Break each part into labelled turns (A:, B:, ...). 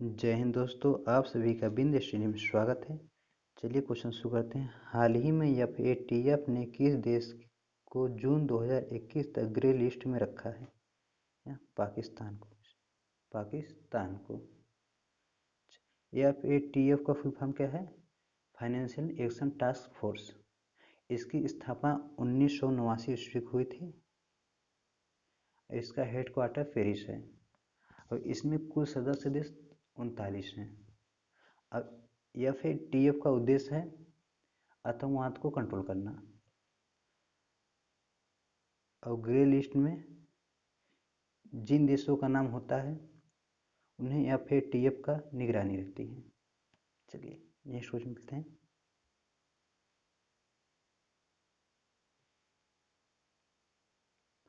A: जय हिंद दोस्तों, आप सभी का बिंद श्रेणी में स्वागत है। चलिए क्वेश्चन शुरू करते हैं। हाल ही में एफएटीएफ ने किस देश को जून 2021 तक ग्रे लिस्ट में रखा है? पाकिस्तान को। पाकिस्तान को। एफएटीएफ का फुल फॉर्म क्या है? Financial action task force. इसकी स्थापना 1989 ईस्वी को हुई थी। इसका हेडक्वार्टर पेरिस है और इसमें कुल सदस्य देश 39 हैं। अब एफएटीएफ का उद्देश्य है आतंकवाद को कंट्रोल करना और ग्रे लिस्ट में जिन देशों का नाम होता है उन्हें एफएटीएफ का निगरानी रहती है। चलिए नेक्स्ट क्वेश्चन मिलते हैं।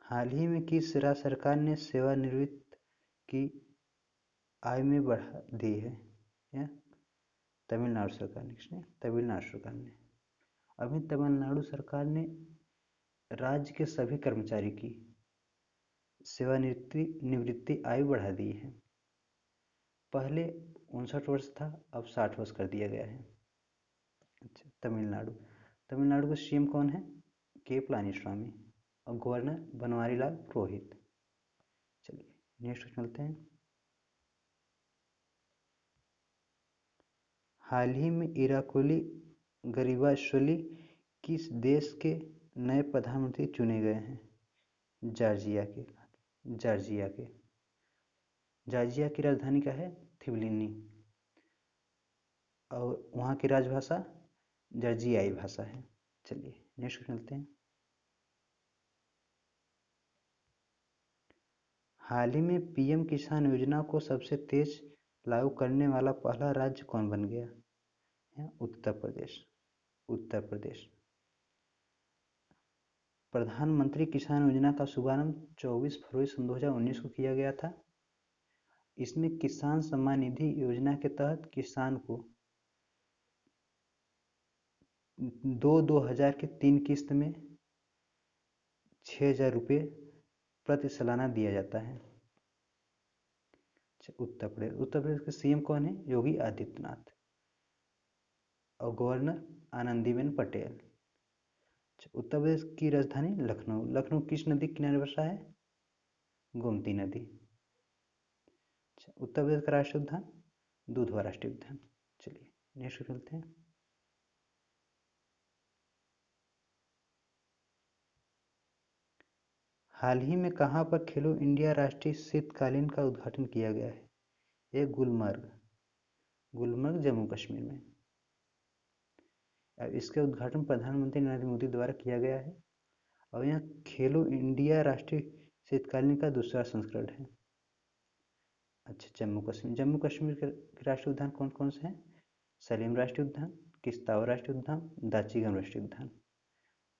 A: हाल ही में किस राज्य सरकार ने सेवानिवृत्त की आयु में बढ़ा दी है? या तमिलनाडु सरकार ने। किसने? तमिलनाडु सरकार ने। अभी तमिलनाडु सरकार ने राज्य के सभी कर्मचारी की सेवानिवृत्ति आयु बढ़ा दी है। पहले 59 वर्ष था, अब 60 वर्ष कर दिया गया है। अच्छा, तमिलनाडु। तमिलनाडु के सीएम कौन है? के पलानीस्वामी और गवर्नर बनवारीलाल पुरोहित। चलिए नेक्स्ट चलते हैं। हाल ही में इराकोली गरीबाशवली किस देश के नए प्रधानमंत्री चुने गए हैं? जॉर्जिया के। जॉर्जिया की राजधानी क्या है? थिबिलिनी और वहाँ की राजभाषा जॉर्जियाई भाषा है। चलिए नेक्स्ट चलते हैं। हाल ही में पीएम किसान योजना को सबसे तेज लागू करने वाला पहला राज्य कौन बन गया? उत्तर प्रदेश। उत्तर प्रदेश। प्रधानमंत्री किसान योजना का शुभारंभ 24 फरवरी सन 2019 को किया गया था। इसमें किसान सम्मान निधि योजना के तहत किसान को 2000 की 3 किस्त में 6000 रुपये प्रति सालाना दिया जाता है। उत्तर प्रदेश के सीएम कौन है? योगी आदित्यनाथ और गवर्नर आनंदीबेन पटेल। उत्तर प्रदेश की राजधानी लखनऊ। लखनऊ किस नदी के किनारे बसा है? गोमती नदी। उत्तर प्रदेश का राष्ट्रीय उद्यान दुधवा राष्ट्रीय उद्यान। चलिए नेक्स्ट चलते हैं। हाल ही में कहाँ पर खेलो इंडिया राष्ट्रीय शीतकालीन का उद्घाटन किया गया है? ये गुलमर्ग जम्मू कश्मीर में। इसका उद्घाटन प्रधानमंत्री नरेंद्र मोदी द्वारा किया गया है और यह खेलो इंडिया राष्ट्रीय शीतकालीन का दूसरा संस्करण है। अच्छा, जम्मू कश्मीर के राष्ट्रीय उद्यान कौन कौन से हैं? सलीम राष्ट्रीय उद्यान, किश्तवाड़ राष्ट्रीय उद्यान, दाचिगम राष्ट्रीय उद्यान।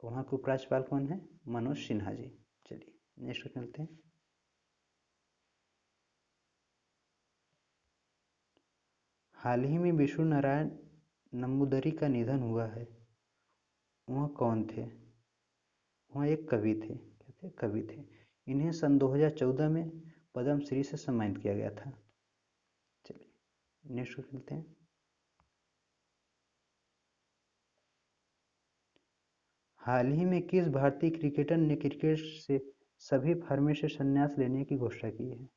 A: वहाँ के उपराज्यपाल कौन है? मनोज सिन्हा जी। चलिए नेक्स्ट चलते हैं। हाल ही में विष्णु नारायण नंबूदरी का निधन हुआ है। वह कौन थे? वह एक कवि थे। क्या थे? कवि थे। इन्हें सन 2014 में पद्मश्री से सम्मानित किया गया था। चलिए नेक्स्ट चलते हैं। हाल ही में किस भारतीय क्रिकेटर ने क्रिकेट से सभी फॉर्मेट से संन्यास लेने की घोषणा की है?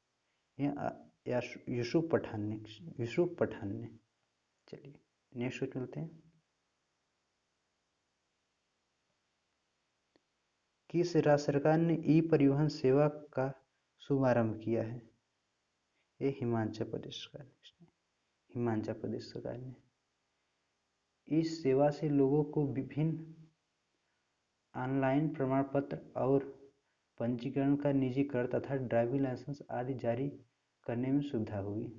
A: यूसुफ पठान ने। चलिए नेक्स्ट चलते हैं। किस राज्य सरकार ने ई परिवहन सेवा का शुभारंभ किया है? ये हिमाचल प्रदेश सरकार ने। हिमाचल प्रदेश सरकार ने। इस सेवा से लोगों को विभिन्न ऑनलाइन प्रमाण पत्र और पंजीकरण का निजीकरण तथा ड्राइविंग लाइसेंस आदि जारी करने में सुविधा होगी।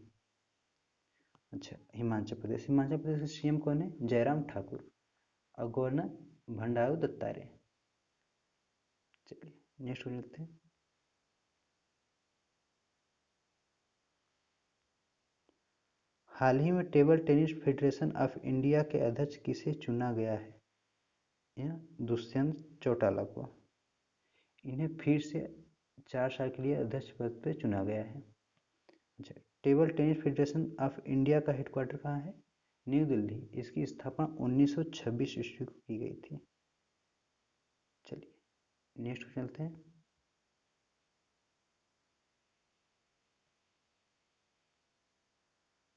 A: अच्छा, हिमाचल प्रदेश के सीएम कौन है? जयराम ठाकुर और गवर्नर बंडारू दत्तात्रेय। चलिए नेक्स्ट चलते हैं। हाल ही में table tennis federation of India के अध्यक्ष किसे चुना गया है? यह दुष्यंत चौटाला को। इन्हें फिर से 4 साल के लिए अध्यक्ष पद पर चुना गया है। अच्छा, table tennis federation of India का हेडक्वार्टर कहाँ है? न्यू दिल्ली। इसकी स्थापना 1926 ईस्वी को की गई थी। चलिए नेक्स्ट चलते हैं।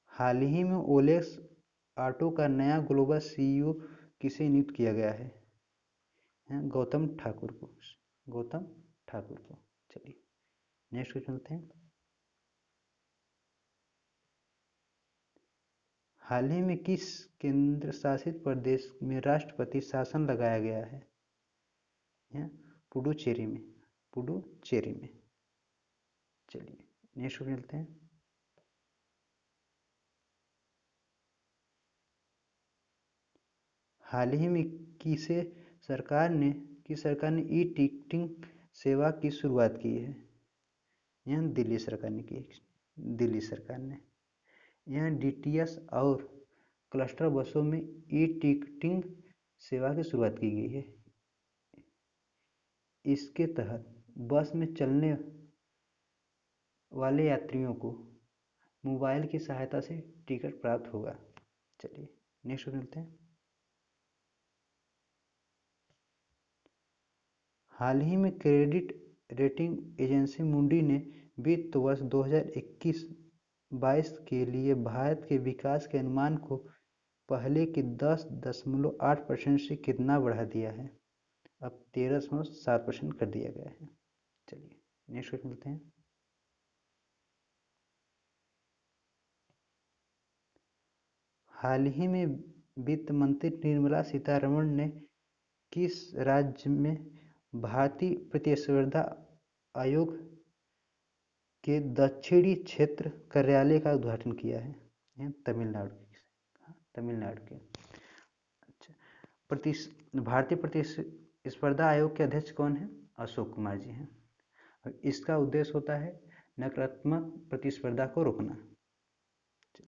A: हाल ही में ओलेक्स ऑटो का नया ग्लोबल सीईओ किसे नियुक्त किया गया है? गौतम ठाकुर को। गौतम ठाकुर को। चलिए नेक्स्ट क्वेश्चन चलते हैं। हाल ही में किस केंद्र शासित प्रदेश में राष्ट्रपति शासन लगाया गया है? पुडुचेरी में। पुडुचेरी में। चलिए नेक्स्ट क्वेश्चन चलते हैं। हाल ही में किस सरकार ने ई टिकटिंग सेवा की शुरुआत की है? यह दिल्ली सरकार ने की है। दिल्ली सरकार ने। यह डीटीएस और क्लस्टर बसों में ई टिकटिंग सेवा की शुरुआत की गई है। इसके तहत बस में चलने वाले यात्रियों को मोबाइल की सहायता से टिकट प्राप्त होगा। चलिए नेक्स्ट मिलते हैं। हाल ही में क्रेडिट रेटिंग एजेंसी मूडी ने वित्त वर्ष 2021-22 के लिए भारत के विकास के अनुमान को पहले के 10.8% से कितना बढ़ा दिया है? अब 13.7% कर दिया गया है। चलिए नेक्स्ट क्वेश्चन मिलते हैं। हाल ही में वित्त मंत्री निर्मला सीतारमण ने किस राज्य में भारतीय प्रतिस्पर्धा आयोग के दक्षिणी क्षेत्र कार्यालय का उद्घाटन किया है? तमिलनाडु। तमिलनाडु के। अच्छा, भारतीय प्रतिस्पर्धा आयोग के अध्यक्ष कौन है? अशोक कुमार जी हैं। इसका उद्देश्य होता है नकारात्मक प्रतिस्पर्धा को रोकना।